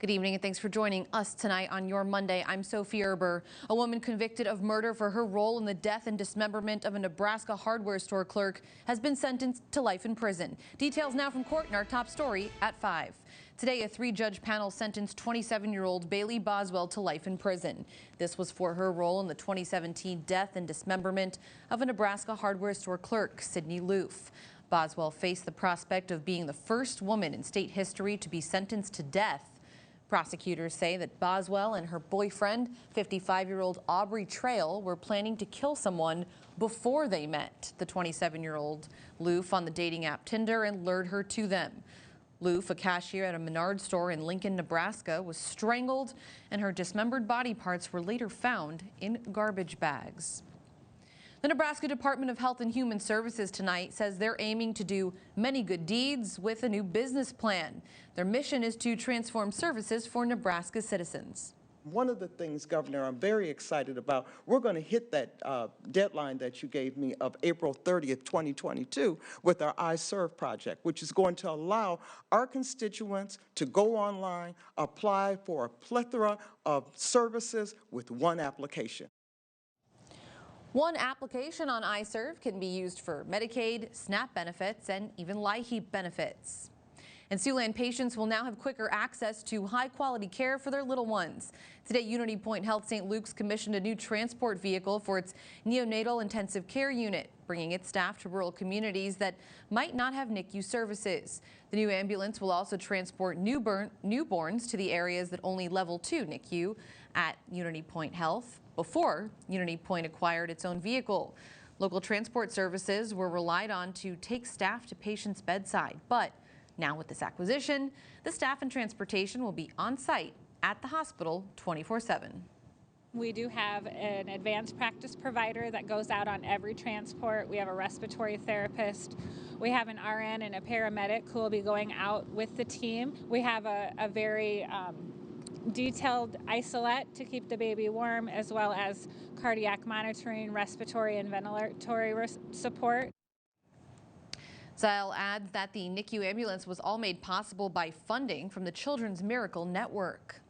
Good evening and thanks for joining us tonight on your Monday. I'm Sophie Erber. A woman convicted of murder for her role in the death and dismemberment of a Nebraska hardware store clerk has been sentenced to life in prison. Details now from court in our top story at 5. Today, a 3-judge panel sentenced 27-year-old Bailey Boswell to life in prison. This was for her role in the 2017 death and dismemberment of a Nebraska hardware store clerk, Sidney Loof. Boswell faced the prospect of being the first woman in state history to be sentenced to death. Prosecutors say that Boswell and her boyfriend, 55-year-old Aubrey Trail, were planning to kill someone before they met the 27-year-old Loof on the dating app Tinder and lured her to them. Loof, a cashier at a Menards store in Lincoln, Nebraska, was strangled, and her dismembered body parts were later found in garbage bags. The Nebraska Department of Health and Human Services tonight says they're aiming to do many good deeds with a new business plan. Their mission is to transform services for Nebraska citizens. One of the things, Governor, I'm very excited about, we're going to hit that deadline that you gave me of April 30th, 2022 with our iServe project, which is going to allow our constituents to go online, apply for a plethora of services with one application. One application on iServe can be used for Medicaid, SNAP benefits, and even LIHEAP benefits. And Siouxland patients will now have quicker access to high-quality care for their little ones. Today, Unity Point Health St. Luke's commissioned a new transport vehicle for its neonatal intensive care unit, bringing its staff to rural communities that might not have NICU services. The new ambulance will also transport newborns to the areas that only Level 2 NICU at Unity Point Health before Unity Point acquired its own vehicle. Local transport services were relied on to take staff to patients' bedside, but now with this acquisition, the staff and transportation will be on site at the hospital 24/7. We do have an advanced practice provider that goes out on every transport. We have a respiratory therapist. We have an RN and a paramedic who will be going out with the team. We have a very detailed isolette to keep the baby warm, as well as cardiac monitoring, respiratory and ventilatory support. Zile adds that the NICU ambulance was all made possible by funding from the Children's Miracle Network.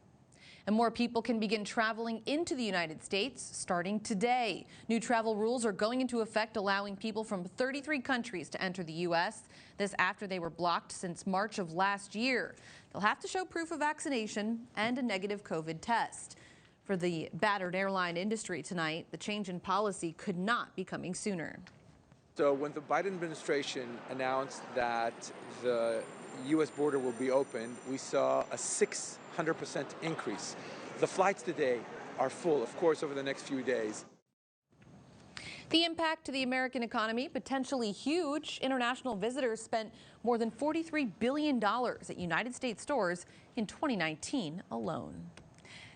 And more people can begin traveling into the United States starting today. New travel rules are going into effect, allowing people from 33 countries to enter the U.S. This after they were blocked since March of last year. They'll have to show proof of vaccination and a negative COVID test. For the battered airline industry tonight, the change in policy could not be coming sooner. So when the Biden administration announced that the U.S. border will be open, we saw a 600% increase. The flights today are full, of course, over the next few days. The impact to the American economy, potentially huge. International visitors spent more than $43 billion at United States stores in 2019 alone.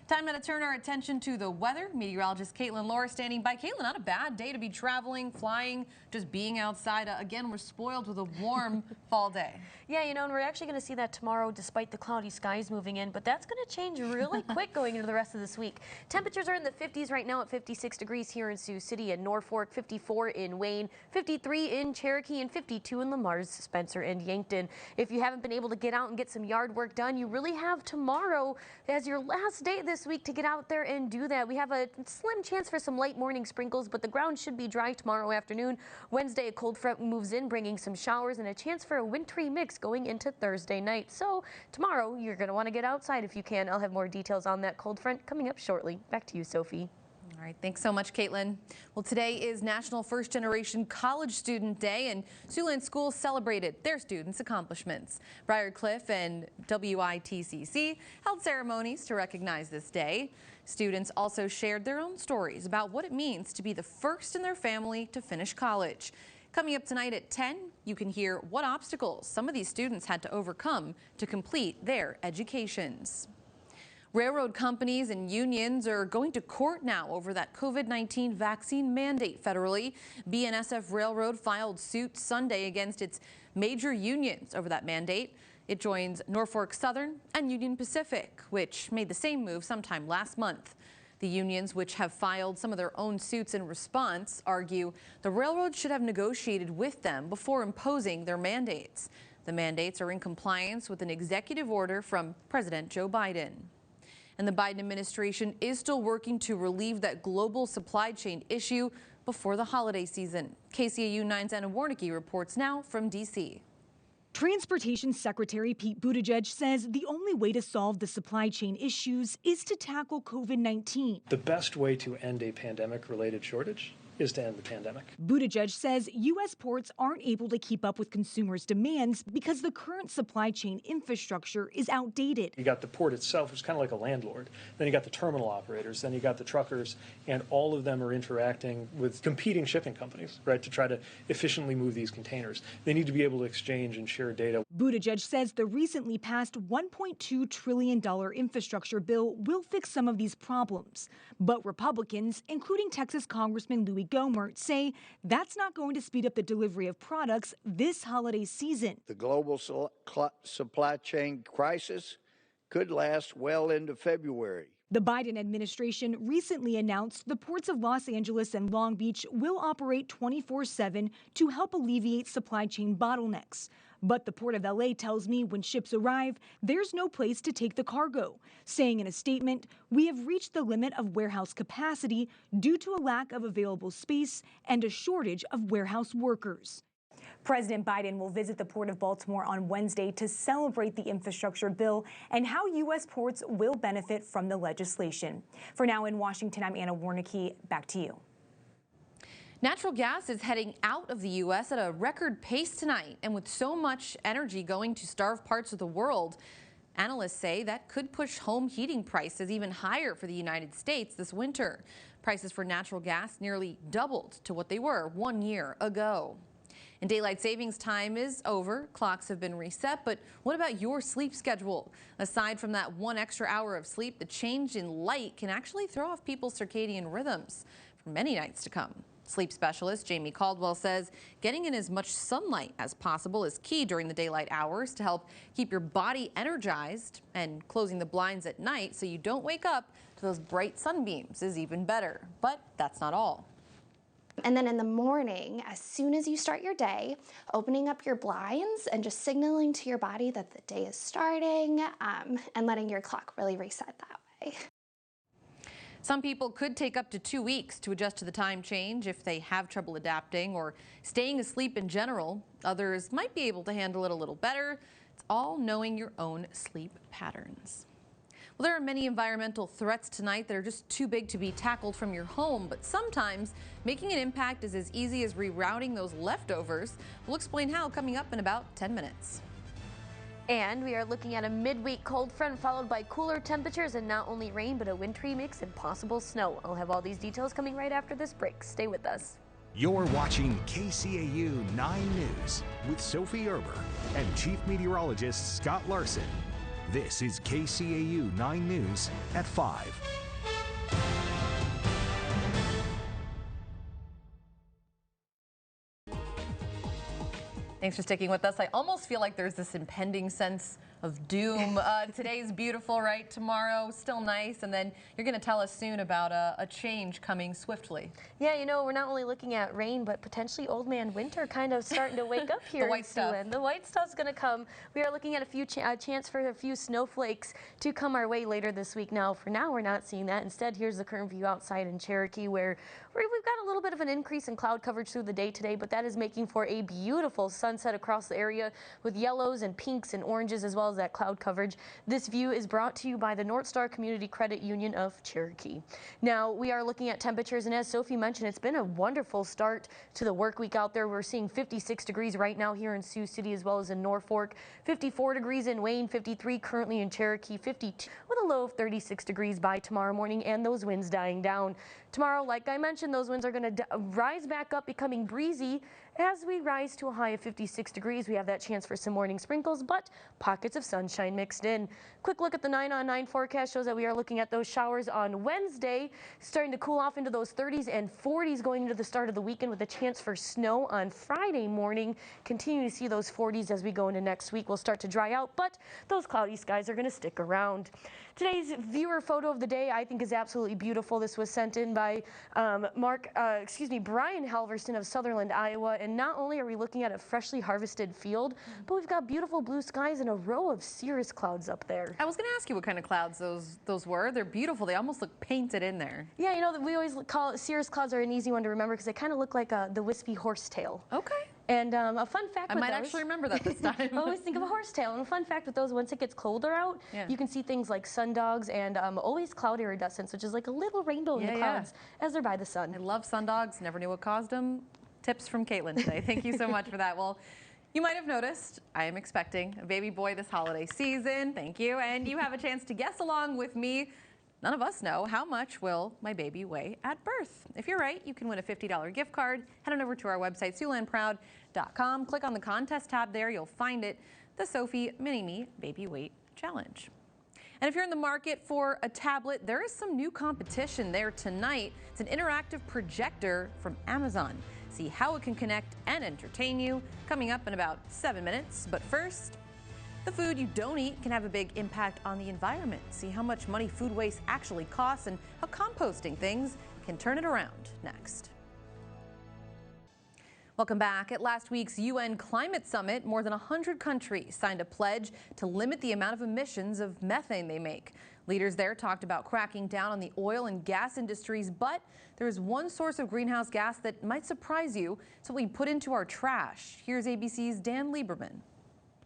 Time now to turn our attention to the weather. Meteorologist Caitlin Laura standing by. Caitlin, not a bad day to be traveling, flying, just being outside. Again, we're spoiled with a warm fall day. Yeah, you know, and we're actually going to see that tomorrow despite the cloudy skies moving in, but that's going to change really quick going into the rest of this week. Temperatures are in the 50s right now at 56 degrees here in Sioux City and Norfolk, 54 in Wayne, 53 in Cherokee, and 52 in Lamar's, Spencer, and Yankton. If you haven't been able to get out and get some yard work done, you really have tomorrow as your last day this week to get out there and do that. We have a slim chance for some light morning sprinkles, but the ground should be dry tomorrow afternoon. Wednesday, a cold front moves in, bringing some showers and a chance for a wintry mix going into Thursday night. So tomorrow, you're going to want to get outside if you can. I'll have more details on that cold front coming up shortly. Back to you, Sophie. All right, thanks so much, Caitlin. Well, today is National First Generation College Student Day, and Siouxland schools celebrated their students' accomplishments. Briarcliff and WITCC held ceremonies to recognize this day. Students also shared their own stories about what it means to be the first in their family to finish college. Coming up tonight at 10, you can hear what obstacles some of these students had to overcome to complete their educations. Railroad companies and unions are going to court now over that COVID-19 vaccine mandate federally. BNSF Railroad filed suit Sunday against its major unions over that mandate. It joins Norfolk Southern and Union Pacific, which made the same move sometime last month. The unions, which have filed some of their own suits in response, argue the railroad should have negotiated with them before imposing their mandates. The mandates are in compliance with an executive order from President Joe Biden. And the Biden administration is still working to relieve that global supply chain issue before the holiday season. KCAU 9's Anna Warnicki reports now from D.C. Transportation Secretary Pete Buttigieg says the only way to solve the supply chain issues is to tackle COVID-19. The best way to end a pandemic-related shortage is to end the pandemic. Buttigieg says U.S. ports aren't able to keep up with consumers' demands because the current supply chain infrastructure is outdated. You got the port itself, which is kind of like a landlord. Then you got the terminal operators. Then you got the truckers, and all of them are interacting with competing shipping companies, right, to try to efficiently move these containers. They need to be able to exchange and share data. Buttigieg says the recently passed $1.2 trillion infrastructure bill will fix some of these problems. But Republicans, including Texas Congressman Louis Gohmert, say that's not going to speed up the delivery of products this holiday season. The global supply chain crisis could last well into February. The Biden administration recently announced the ports of Los Angeles and Long Beach will operate 24/7 to help alleviate supply chain bottlenecks. But the Port of LA tells me when ships arrive, there's no place to take the cargo, saying in a statement, "We have reached the limit of warehouse capacity due to a lack of available space and a shortage of warehouse workers." President Biden will visit the Port of Baltimore on Wednesday to celebrate the infrastructure bill and how U.S. ports will benefit from the legislation. For now in Washington, I'm Anna Warnicki. Back to you. Natural gas is heading out of the U.S. at a record pace tonight, and with so much energy going to starved parts of the world, analysts say that could push home heating prices even higher for the United States this winter. Prices for natural gas nearly doubled to what they were 1 year ago. And daylight savings time is over. Clocks have been reset, but what about your sleep schedule? Aside from that 1 extra hour of sleep, the change in light can actually throw off people's circadian rhythms for many nights to come. Sleep specialist Jamie Caldwell says getting in as much sunlight as possible is key during the daylight hours to help keep your body energized, and closing the blinds at night so you don't wake up to those bright sunbeams is even better. But that's not all. And then in the morning, as soon as you start your day, opening up your blinds and just signaling to your body that the day is starting, and letting your clock really reset that way. Some people could take up to 2 weeks to adjust to the time change if they have trouble adapting or staying asleep in general. Others might be able to handle it a little better. It's all knowing your own sleep patterns. Well, there are many environmental threats tonight that are just too big to be tackled from your home, but sometimes making an impact is as easy as rerouting those leftovers. We'll explain how coming up in about 10 minutes. And we are looking at a midweek cold front followed by cooler temperatures and not only rain, but a wintry mix and possible snow. I'll have all these details coming right after this break. Stay with us. You're watching KCAU 9 News with Sophie Erber and Chief Meteorologist Scott Larson. This is KCAU 9 News at 5. Thanks for sticking with us. I almost feel like there's this impending sense of doom. Today's beautiful, right? Tomorrow, still nice. And then you're going to tell us soon about a change coming swiftly. Yeah, you know, we're not only looking at rain, but potentially old man winter kind of starting to wake up here. The white stuff. The white stuff's going to come. We are looking at a few chance for a few snowflakes to come our way later this week. Now, for now, we're not seeing that. Instead, here's the current view outside in Cherokee, where we've got a little bit of an increase in cloud coverage through the day today, but that is making for a beautiful sunset across the area with yellows and pinks and oranges, as well as that cloud coverage. This view is brought to you by the North Star Community Credit Union of Cherokee. Now, we are looking at temperatures, and as Sophie mentioned, it's been a wonderful start to the work week out there. We're seeing 56 degrees right now here in Sioux City, as well as in Norfolk, 54 degrees in Wayne, 53 currently in Cherokee, 52 with a low of 36 degrees by tomorrow morning, and those winds dying down. Tomorrow, like I mentioned, those winds are going to rise back up, becoming breezy. As we rise to a high of 56 degrees, we have that chance for some morning sprinkles, but pockets of sunshine mixed in. Quick look at the 9-on-9 forecast shows that we are looking at those showers on Wednesday, starting to cool off into those 30s and 40s going into the start of the weekend, with a chance for snow on Friday morning. Continue to see those 40s as we go into next week. We'll start to dry out, but those cloudy skies are going to stick around. Today's viewer photo of the day, I think, is absolutely beautiful. This was sent in by Brian Halverson of Sutherland, Iowa, and not only are we looking at a freshly harvested field, but we've got beautiful blue skies and a row of cirrus clouds up there. I was going to ask you what kind of clouds those were. They're beautiful. They almost look painted in there. Yeah, you know, we always call it cirrus clouds are an easy one to remember because they kind of look like the wispy horsetail. Okay. And a fun fact I with might those, actually remember that this time. I always think of a horsetail. And a fun fact with those, once it gets colder out, you can see things like sundogs and always cloud iridescence, which is like a little rainbow in the clouds as they're by the sun. I love sundogs. Never knew what caused them. Tips from Caitlin today. Thank you so much for that. Well, you might have noticed I am expecting a baby boy this holiday season. Thank you. And you have a chance to guess along with me. None of us know how much will my baby weigh at birth. If you're right, you can win a $50 gift card. Head on over to our website, SiouxlandProud.com. Click on the contest tab there. You'll find it, the Sophie Mini-Me Baby Weight Challenge. And if you're in the market for a tablet, there is some new competition there tonight. It's an interactive projector from Amazon. See how it can connect and entertain you coming up in about 7 minutes. But first, the food you don't eat can have a big impact on the environment. See how much money food waste actually costs and how composting things can turn it around next. Welcome back. At last week's UN Climate Summit, more than 100 countries signed a pledge to limit the amount of emissions of methane they make. Leaders there talked about cracking down on the oil and gas industries, but there is one source of greenhouse gas that might surprise you. It's what we put into our trash. Here's ABC's Dan Lieberman.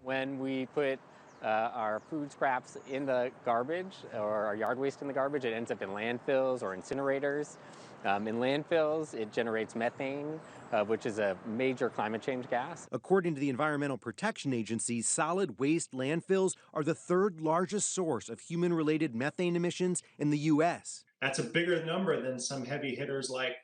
When we put our food scraps in the garbage or our yard waste in the garbage, it ends up in landfills or incinerators. In landfills, it generates methane, which is a major climate change gas. According to the Environmental Protection Agency, solid waste landfills are the third largest source of human-related methane emissions in the U.S. That's a bigger number than some heavy hitters like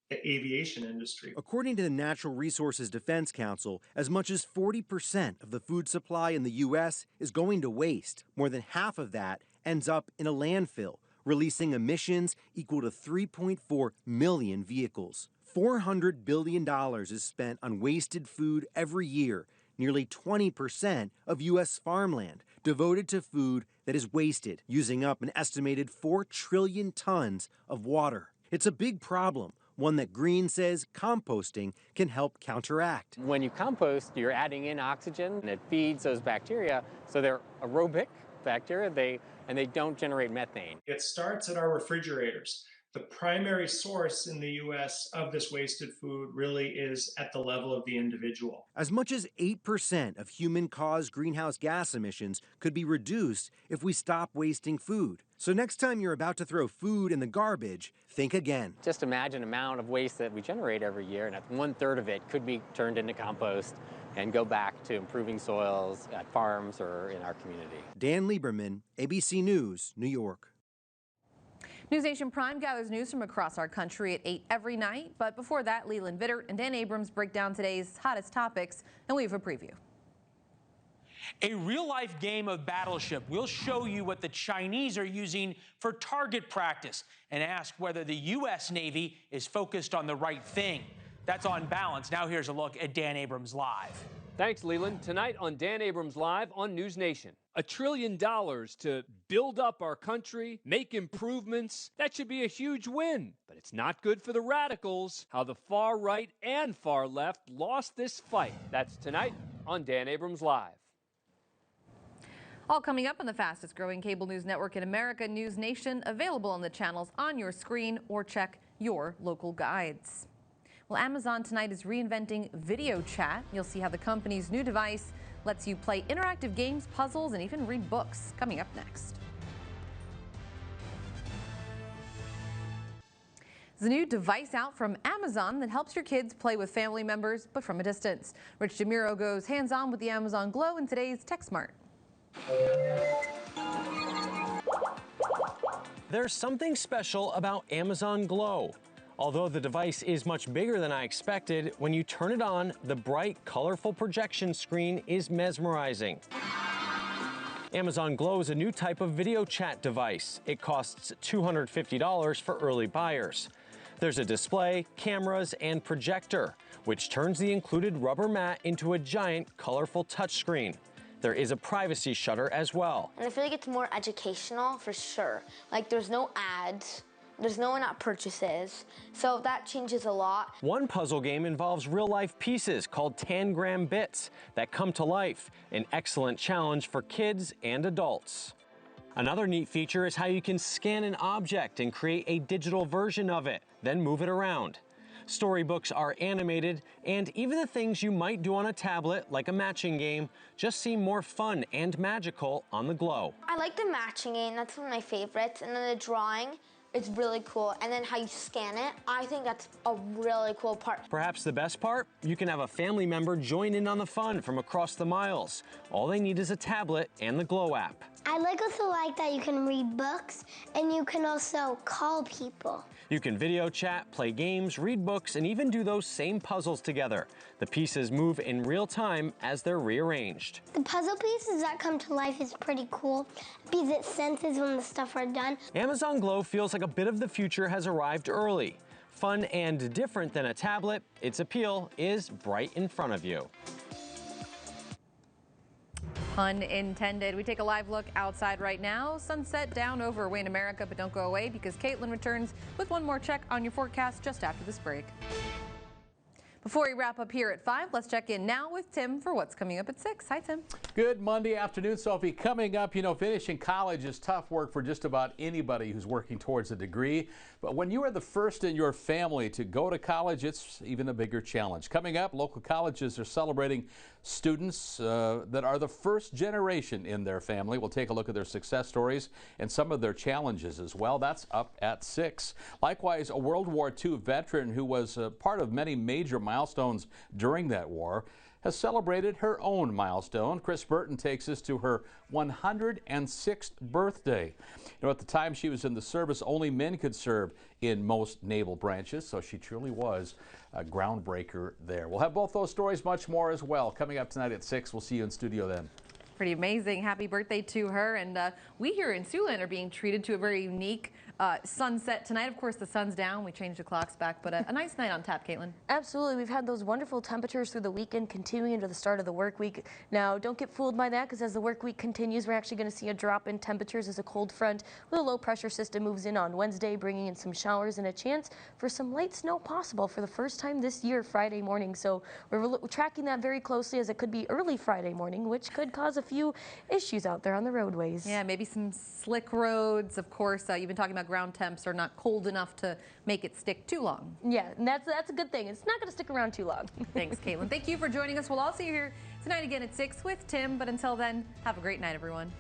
the aviation industry. According to the Natural Resources Defense Council, as much as 40% of the food supply in the U.S. is going to waste. More than half of that ends up in a landfill, releasing emissions equal to 3.4 million vehicles. $400 billion is spent on wasted food every year, nearly 20% of U.S. farmland devoted to food that is wasted, using up an estimated 4 trillion tons of water. It's a big problem, one that Green says composting can help counteract. When you compost, you're adding in oxygen, and it feeds those bacteria, so they're aerobic bacteria, and they don't generate methane. It starts at our refrigerators. The primary source in the U.S. of this wasted food really is at the level of the individual. As much as 8% of human-caused greenhouse gas emissions could be reduced if we stop wasting food. So next time you're about to throw food in the garbage, think again. Just imagine the amount of waste that we generate every year, and 1/3 of it could be turned into compost and go back to improving soils at farms or in our community. Dan Lieberman, ABC News, New York. NewsNation Prime gathers news from across our country at 8 every night. But before that, Leland Vittert and Dan Abrams break down today's hottest topics, and we have a preview. A real-life game of Battleship. We'll show you what the Chinese are using for target practice and ask whether the U.S. Navy is focused on the right thing. That's On Balance. Now here's a look at Dan Abrams Live. Thanks, Leland. Tonight on Dan Abrams Live on News Nation. $1 trillion to build up our country, make improvements. That should be a huge win. But it's not good for the radicals. How the far right and far left lost this fight. That's tonight on Dan Abrams Live. All coming up on the fastest growing cable news network in America, News Nation, available on the channels on your screen or check your local guides. Well, Amazon tonight is reinventing video chat. You'll see how the company's new device lets you play interactive games, puzzles, and even read books. Coming up next. There's a new device out from Amazon that helps your kids play with family members, but from a distance. Rich DeMuro goes hands-on with the Amazon Glow in today's TechSmart. There's something special about Amazon Glow. Although the device is much bigger than I expected, when you turn it on, the bright, colorful projection screen is mesmerizing. Amazon Glow is a new type of video chat device. It costs $250 for early buyers. There's a display, cameras, and projector, which turns the included rubber mat into a giant, colorful touchscreen. There is a privacy shutter as well. And I feel like it's more educational for sure. Like there's no ads. There's no in-app purchases, so that changes a lot. One puzzle game involves real-life pieces called tangram bits that come to life, an excellent challenge for kids and adults. Another neat feature is how you can scan an object and create a digital version of it, then move it around. Storybooks are animated, and even the things you might do on a tablet, like a matching game, just seem more fun and magical on the Glow. I like the matching game, that's one of my favorites, and then the drawing, it's really cool. And then how you scan it, I think that's a really cool part. Perhaps the best part? You can have a family member join in on the fun from across the miles. All they need is a tablet and the Glow app. I also like that you can read books and you can also call people. You can video chat, play games, read books, and even do those same puzzles together. The pieces move in real time as they're rearranged. The puzzle pieces that come to life is pretty cool because it senses when the stuff are done. Amazon Glow feels like a bit of the future has arrived early. Fun and different than a tablet, its appeal is right in front of you. Pun intended. We take a live look outside right now. Sunset down over Wayne, America, but don't go away because Caitlin returns with one more check on your forecast just after this break. Before we wrap up here at 5, let's check in now with Tim for what's coming up at 6. Hi, Tim. Good Monday afternoon, Sophie. Coming up, finishing college is tough work for just about anybody who's working towards a degree. But when you are the first in your family to go to college, it's even a bigger challenge. Coming up, local colleges are celebrating students that are the first generation in their family. We'll take a look at their success stories and some of their challenges as well. That's up at 6. Likewise, a World War II veteran who was part of many major milestones during that war has celebrated her own milestone. Chris Burton takes us to her 106th birthday. At the time she was in the service, only men could serve in most naval branches, so she truly was a groundbreaker there. We'll have both those stories, much more as well, coming up tonight at 6. We'll see you in studio then. Pretty amazing. Happy birthday to her. And we here in Siouxland are being treated to a very unique sunset tonight. Of course, the sun's down. We changed the clocks back, but a nice night on tap, Caitlin. Absolutely. We've had those wonderful temperatures through the weekend continuing into the start of the work week. Now, don't get fooled by that because as the work week continues, we're actually going to see a drop in temperatures as a cold front with a low pressure system moves in on Wednesday, bringing in some showers and a chance for some light snow possible for the first time this year, Friday morning. So we're tracking that very closely as it could be early Friday morning, which could cause a few issues out there on the roadways. Yeah, maybe some slick roads. Of course, you've been talking about ground temps are not cold enough to make it stick too long. Yeah, and that's a good thing. It's not going to stick around too long. Thanks, Caitlin. Thank you for joining us. We'll all see you here tonight again at 6 with Tim. But until then, have a great night, everyone.